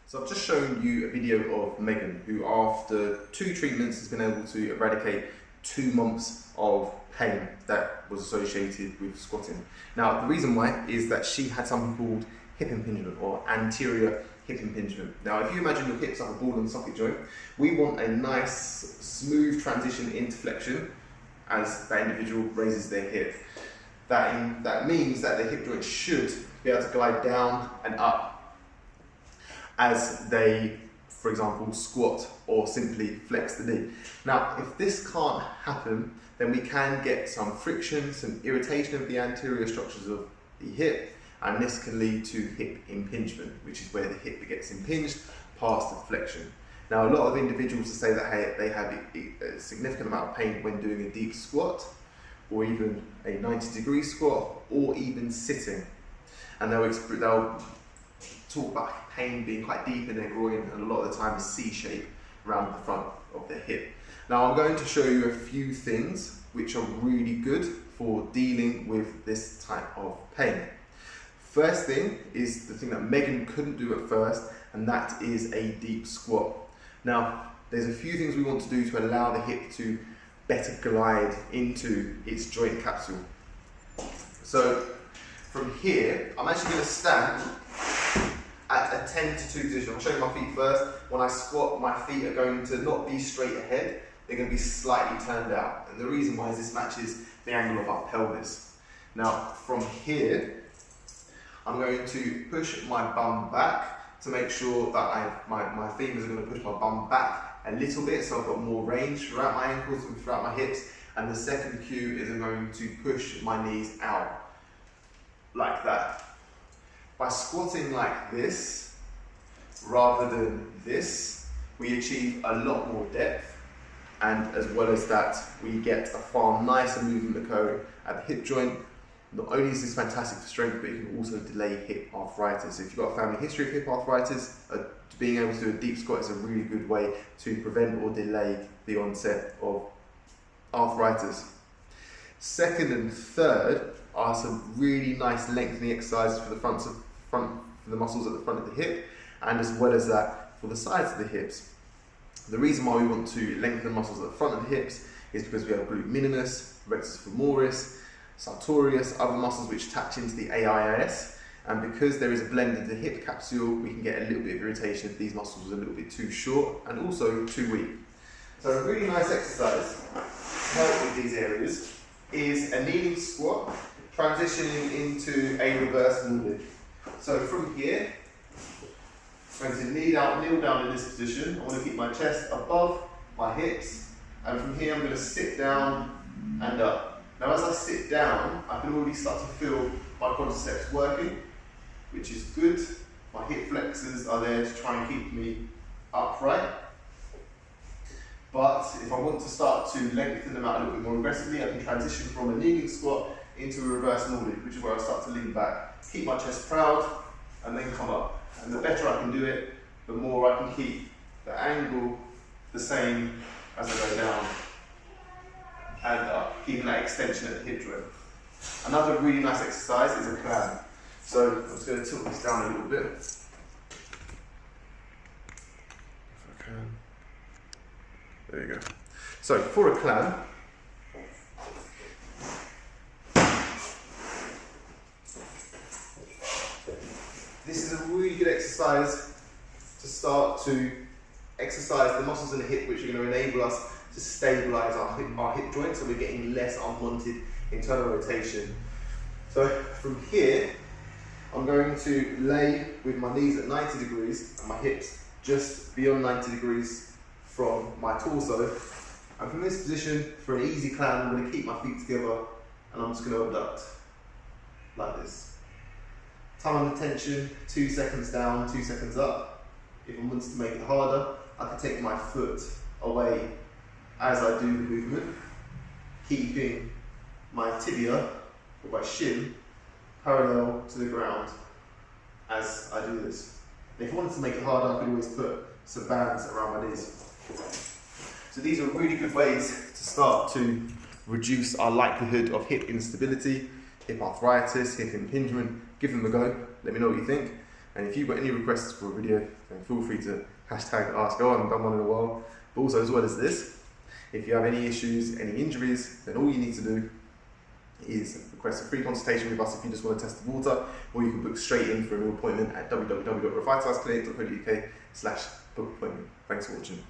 So I've just shown you a video of Megan, who after 2 treatments has been able to eradicate 2 months of pain that was associated with squatting. Now the reason why is that she had something called hip impingement or anterior hip impingement. Now if you imagine your hips like a ball and socket joint, we want a nice smooth transition into flexion as that individual raises their hip. That means that the hip joint should be able to glide down and up as they, for example, squat or simply flex the knee. Now, if this can't happen, then we can get some friction, some irritation of the anterior structures of the hip, and this can lead to hip impingement, which is where the hip gets impinged past the flexion. Now, a lot of individuals will say that they have a significant amount of pain when doing a deep squat, or even a 90-degree squat, or even sitting. And they'll talk about pain being quite deep in their groin, and a lot of the time is C-shape around the front of their hip. Now I'm going to show you a few things which are really good for dealing with this type of pain. First thing is the thing that Megan couldn't do at first, and that is a deep squat. Now there's a few things we want to do to allow the hip to better glide into its joint capsule. So from here, I'm actually going to stand at a 10 to 2 position. I'll show you my feet first. When I squat, my feet are going to not be straight ahead, they're going to be slightly turned out. And the reason why is this matches the angle of our pelvis. Now, from here, I'm going to push my bum back to make sure that my femurs are going to push my bum back a little bit, so I've got more range throughout my ankles and throughout my hips. And the second cue is I'm going to push my knees out, like that. By squatting like this, rather than this, we achieve a lot more depth, and as well as that, we get a far nicer movement occurring at the hip joint. Not only is this fantastic for strength, but it can also delay hip arthritis. So if you've got a family history of hip arthritis, being able to do a deep squat is a really good way to prevent or delay the onset of arthritis. Second and third are some really nice lengthening exercises for the muscles at the front of the hip, and as well as that for the sides of the hips. The reason why we want to lengthen the muscles at the front of the hips is because we have glute minimus, rectus femoris, sartorius, other muscles which attach into the AIIS, and because there is a blend in the hip capsule, we can get a little bit of irritation if these muscles are a little bit too short and also too weak. So a really nice exercise to help with these areas is a kneading squat, transitioning into a reverse knee. So from here, I'm going to kneel down in this position. I want to keep my chest above my hips, and from here I'm going to sit down and up. Now as I sit down, I can already start to feel my quadriceps working, which is good. My hip flexors are there to try and keep me upright. But if I want to start to lengthen them out a little bit more aggressively, I can transition from a kneeling squat into a reverse Nordic, which is where I start to lean back, keep my chest proud, and then come up. And the better I can do it, the more I can keep the angle the same as I go down and up, keeping that extension at the hip joint. Another really nice exercise is a clam. So I'm just going to tilt this down a little bit. If I can. There you go. So for a clam, this is a really good exercise to start to exercise the muscles in the hip, which are going to enable us to stabilise our hip joint, so we're getting less unwanted internal rotation. So from here, I'm going to lay with my knees at 90 degrees and my hips just beyond 90 degrees from my torso. And from this position, for an easy clam, I'm going to keep my feet together and I'm just going to abduct like this. Time under tension, 2 seconds down, 2 seconds up. If I wanted to make it harder, I could take my foot away as I do the movement, keeping my tibia or my shin parallel to the ground as I do this. And if I wanted to make it harder, I could always put some bands around my knees. So these are really good ways to start to reduce our likelihood of hip instability, hip arthritis, hip impingement. Give them a go, let me know what you think. And if you've got any requests for a video, then feel free to hashtag ask. I haven't done one in a while. But also, as well as this, if you have any issues, any injuries, then all you need to do is request a free consultation with us if you just want to test the water, or you can book straight in for a new appointment at www.revitaliseclinic.co.uk/book appointment. Thanks for watching.